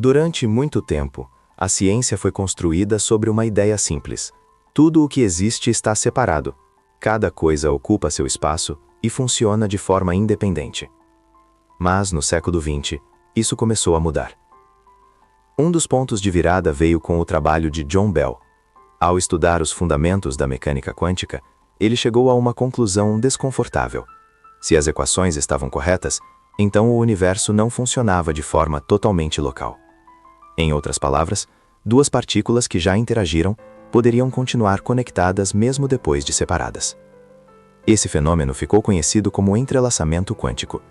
Durante muito tempo, a ciência foi construída sobre uma ideia simples. Tudo o que existe está separado. Cada coisa ocupa seu espaço e funciona de forma independente. Mas, no século XX, isso começou a mudar. Um dos pontos de virada veio com o trabalho de John Bell. Ao estudar os fundamentos da mecânica quântica, ele chegou a uma conclusão desconfortável. Se as equações estavam corretas, então o universo não funcionava de forma totalmente local. Em outras palavras, duas partículas que já interagiram poderiam continuar conectadas mesmo depois de separadas. Esse fenômeno ficou conhecido como entrelaçamento quântico.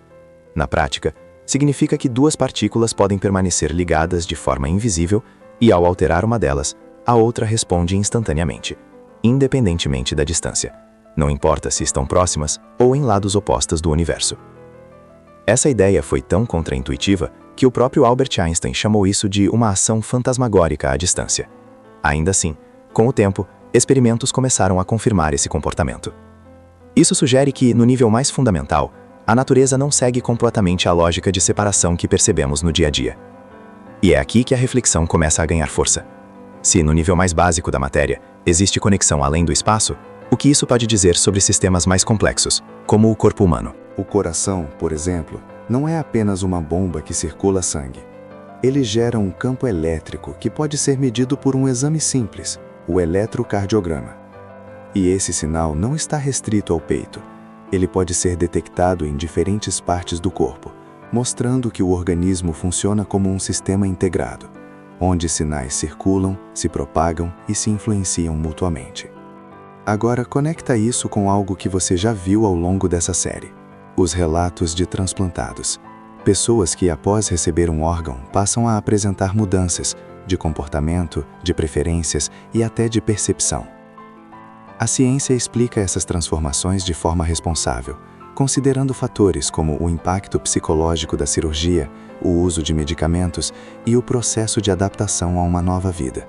Na prática, significa que duas partículas podem permanecer ligadas de forma invisível e, ao alterar uma delas, a outra responde instantaneamente, independentemente da distância. Não importa se estão próximas ou em lados opostos do universo. Essa ideia foi tão contraintuitiva que o próprio Albert Einstein chamou isso de uma ação fantasmagórica à distância. Ainda assim, com o tempo, experimentos começaram a confirmar esse comportamento. Isso sugere que, no nível mais fundamental, a natureza não segue completamente a lógica de separação que percebemos no dia a dia. E é aqui que a reflexão começa a ganhar força. Se, no nível mais básico da matéria, existe conexão além do espaço, o que isso pode dizer sobre sistemas mais complexos, como o corpo humano? O coração, por exemplo, não é apenas uma bomba que circula sangue. Ele gera um campo elétrico que pode ser medido por um exame simples, o eletrocardiograma. E esse sinal não está restrito ao peito. Ele pode ser detectado em diferentes partes do corpo, mostrando que o organismo funciona como um sistema integrado, onde sinais circulam, se propagam e se influenciam mutuamente. Agora conecta isso com algo que você já viu ao longo dessa série: os relatos de transplantados. Pessoas que, após receber um órgão, passam a apresentar mudanças de comportamento, de preferências e até de percepção. A ciência explica essas transformações de forma responsável, considerando fatores como o impacto psicológico da cirurgia, o uso de medicamentos e o processo de adaptação a uma nova vida.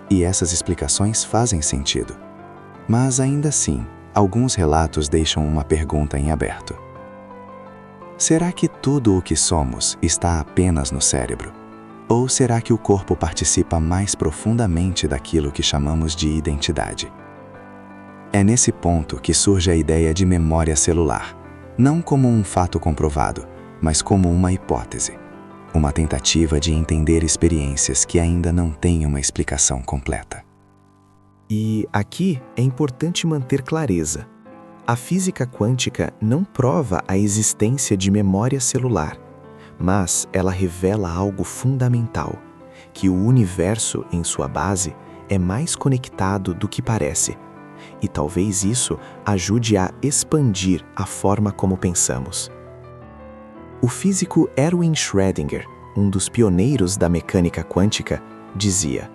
E essas explicações fazem sentido. Mas ainda assim, alguns relatos deixam uma pergunta em aberto. Será que tudo o que somos está apenas no cérebro? Ou será que o corpo participa mais profundamente daquilo que chamamos de identidade? É nesse ponto que surge a ideia de memória celular, não como um fato comprovado, mas como uma hipótese, uma tentativa de entender experiências que ainda não têm uma explicação completa. E aqui é importante manter clareza. A física quântica não prova a existência de memória celular, mas ela revela algo fundamental, que o universo, em sua base, é mais conectado do que parece, e talvez isso ajude a expandir a forma como pensamos. O físico Erwin Schrödinger, um dos pioneiros da mecânica quântica, dizia: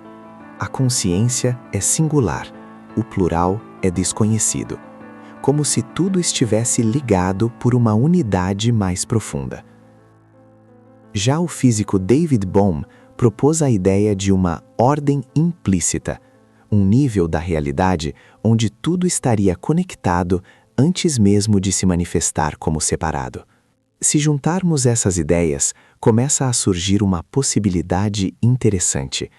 a consciência é singular, o plural é desconhecido, como se tudo estivesse ligado por uma unidade mais profunda. Já o físico David Bohm propôs a ideia de uma ordem implícita, um nível da realidade onde tudo estaria conectado antes mesmo de se manifestar como separado. Se juntarmos essas ideias, começa a surgir uma possibilidade interessante.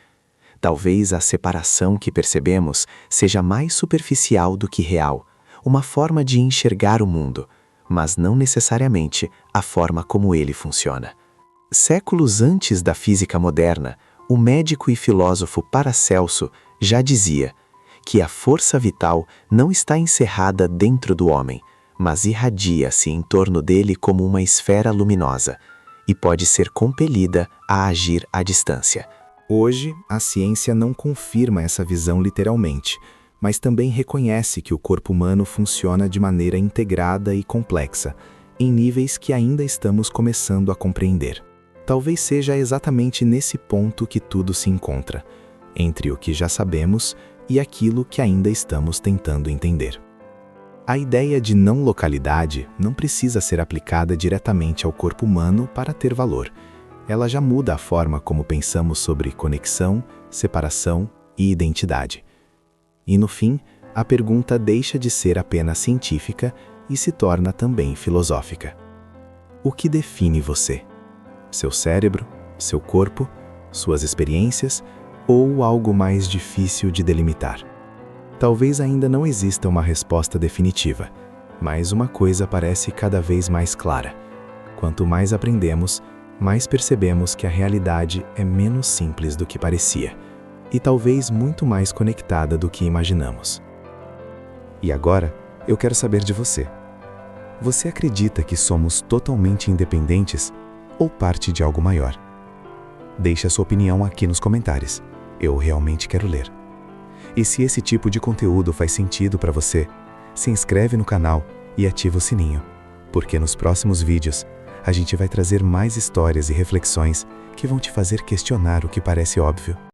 Talvez a separação que percebemos seja mais superficial do que real, uma forma de enxergar o mundo, mas não necessariamente a forma como ele funciona. Séculos antes da física moderna, o médico e filósofo Paracelso já dizia que a força vital não está encerrada dentro do homem, mas irradia-se em torno dele como uma esfera luminosa e pode ser compelida a agir à distância. Hoje, a ciência não confirma essa visão literalmente, mas também reconhece que o corpo humano funciona de maneira integrada e complexa, em níveis que ainda estamos começando a compreender. Talvez seja exatamente nesse ponto que tudo se encontra, entre o que já sabemos e aquilo que ainda estamos tentando entender. A ideia de não localidade não precisa ser aplicada diretamente ao corpo humano para ter valor. Ela já muda a forma como pensamos sobre conexão, separação e identidade. E no fim, a pergunta deixa de ser apenas científica e se torna também filosófica. O que define você? Seu cérebro? Seu corpo? suas experiências ou algo mais difícil de delimitar? Talvez ainda não exista uma resposta definitiva, mas uma coisa parece cada vez mais clara. Quanto mais aprendemos, mais percebemos que a realidade é menos simples do que parecia, e talvez muito mais conectada do que imaginamos. E agora, eu quero saber de você. Você acredita que somos totalmente independentes ou parte de algo maior? Deixe a sua opinião aqui nos comentários. Eu realmente quero ler. E se esse tipo de conteúdo faz sentido para você, se inscreve no canal e ativa o sininho, porque nos próximos vídeos a gente vai trazer mais histórias e reflexões que vão te fazer questionar o que parece óbvio.